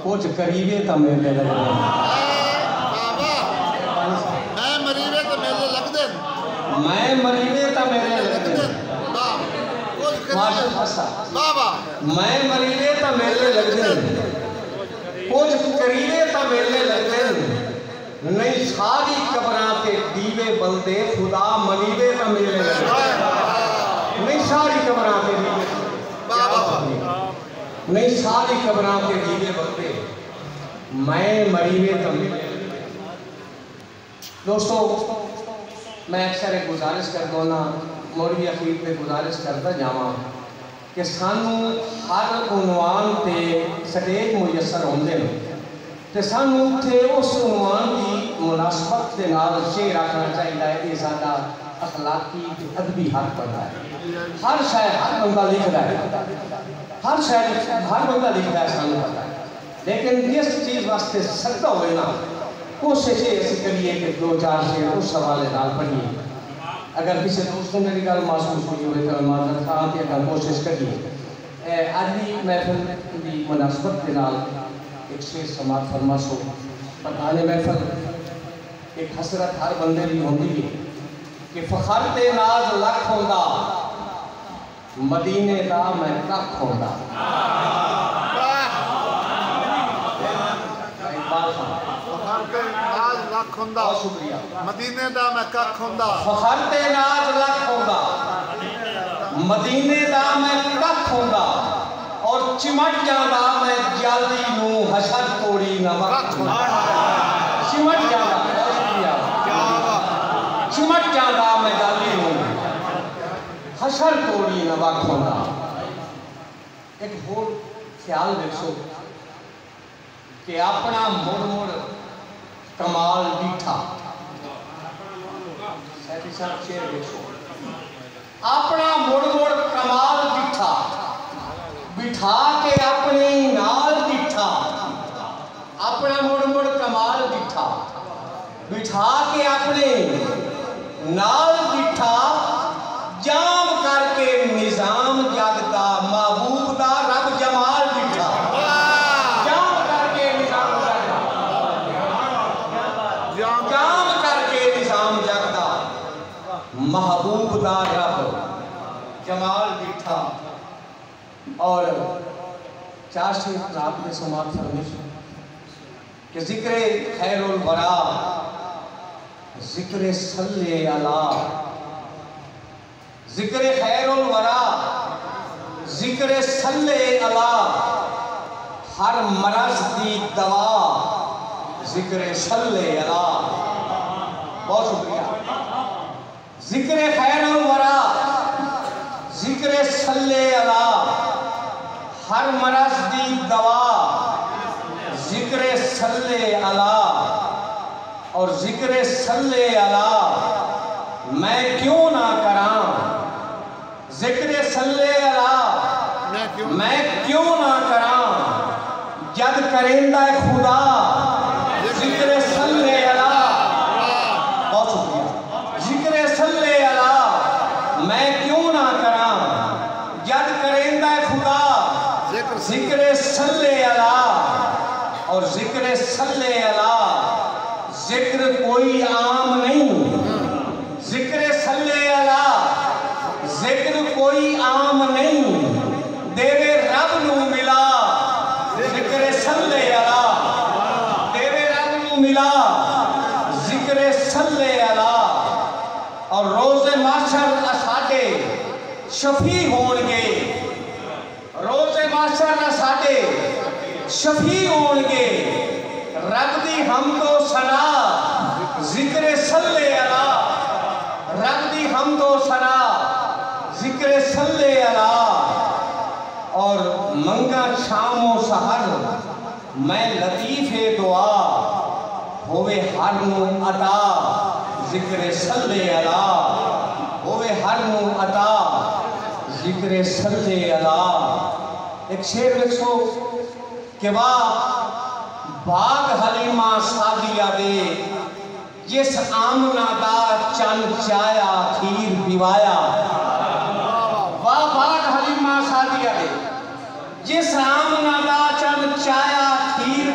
कुछ करीबे तो मेले लगते मैं मरीवे तो मेले लगते मैं मरीवे तो मेले लगते मैं मरीवे तो मेले लगते कुछ करीबे तो मेले लगते नहीं सारी कबरां ते दीवे बलते खुदा मनीवे तो मेले लगते नहीं सारी कबरां ते दीवे नहीं सारी कबरां के दीवे बलते मैं मरीवे तो मेले। दोस्तों मैं अक्सर एक गुजारिश कर दो ना मौलवी अखीर पे गुजारिश करता जावा कि सानू हर उनवान ते स्टेज मुयसर होंदे ते सानू उत्थे उस उनवान की मुनासबत के नाल शेर आखना चाहिए। ये साडा अखलाकी ते अदबी हक बनता है। हर शायद हर बंदा लिखता है हर शायद हर बंदा लिखता है सानू पता है लेकिन जिस चीज़ वास्ते सदा होए ना कोशिश ऐसी करिए कि 2-4 शेर उस हवाले नाल पढ़िए। अगर किसी दोस्त ने मेरी गल महसूस हुई हो तो माजरत खां की अगर कोशिश करिए। अज की महफिल की मुनासबत के नाल एक शेर समात फरमासो। पठाने महफिल एक हसरत हर बंदे की होंगी है कि फखर ते नाज लख होंदा मदीने दा मैं कख होंदा। शुक्रिया मदीने दा मैं कख होंदा फखर ते नाज लख होंदा मदीने दा मैं कख होंदा और चिमट जांदा मैं जाली नू हशर तोड़ी ना वक्त चिमट जांदा चिमट जांदा मैं जाली नू हशर तोड़ी ना वक्त होंदा। एक होर ख्याल देखो कि अपना मुड़ मुड़ कमाल बीठा शेर देखो अपना मुड़ मुड़ कमाल बीठा बिठा के अपने नाल बीठा अपना मुड़ मुड़ कमाल बीठा बिठा के अपने नाल बीठा जाम करके निजाम जगदा महबूब दा रब जमाल बीठा जाम करके निजाम जगदा महबूब दा रब जमाल बीठा। और 4 शेर आपने समाप्त फरमाइश कि जिक्र खैरुल वरा जिक्र सल्ले अला जिक्र खैरुल वरा जिक्र सल्ले अला हर मरज दी दवा जिक्र सल्ले अला। बहुत शुक्रिया। जिक्र खैरुल वरा जिक्र सल्ले अला हर मरज दी दवा जिक्र सल्ले अला और जिक्र सल्ले अला मैं क्यों ना करा जिक्र सल्ले अला मैं क्यों ना करा जब करेंदा खुदा जिक्र सल्ले अला। बहुत शुक्रिया। जिक्र सल्ले अला मैं क्यों ना करा जब करेंदा खुदा जिक्र सल्ले अला और जिक्र सल्ले अला जिक्र कोई आम नहीं जिक्र सल्ले अला जिक्र कोई आम नहीं देवे रब नू मिला जिक्र सल्ले अला देवे रब नू मिला जिक्र सल्ले अला। और रोज़े माशर साडे शफी होणगे रोज़े माशर साडे शफी होणगे रब दी हमदो सना जिक्र सल्ले अला रब दी हमदो सना जिक्र सल्ले अला। और मंगा शामो सहर मैं लतीफ़े दुआ होवे हर नू अता जिक्र सल्ले अला होवे हर नू अता जिक्र सल्ले अला। एक शेर लिखो कि वाह बाग हलीमा सादिया दे जिस आमना दा चन चाया खीर पिवाया। वाह बाग हलीमा सादिया दे जिस आमना दा चन चाया खीर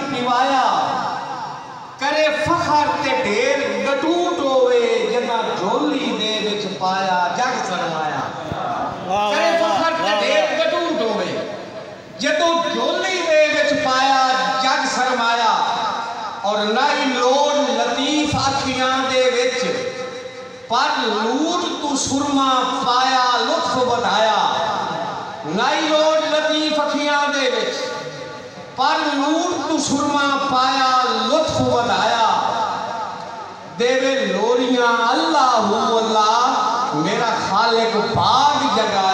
पर लूट तू सुरमा पाया लुत्फ बढ़ाया नाई रोड लतीफ अखियां दे विच पर लूट तू सुरमा पाया लुत्फ बढ़ाया देवे लोरियां अल्लाह मेरा खालिक बाग जगा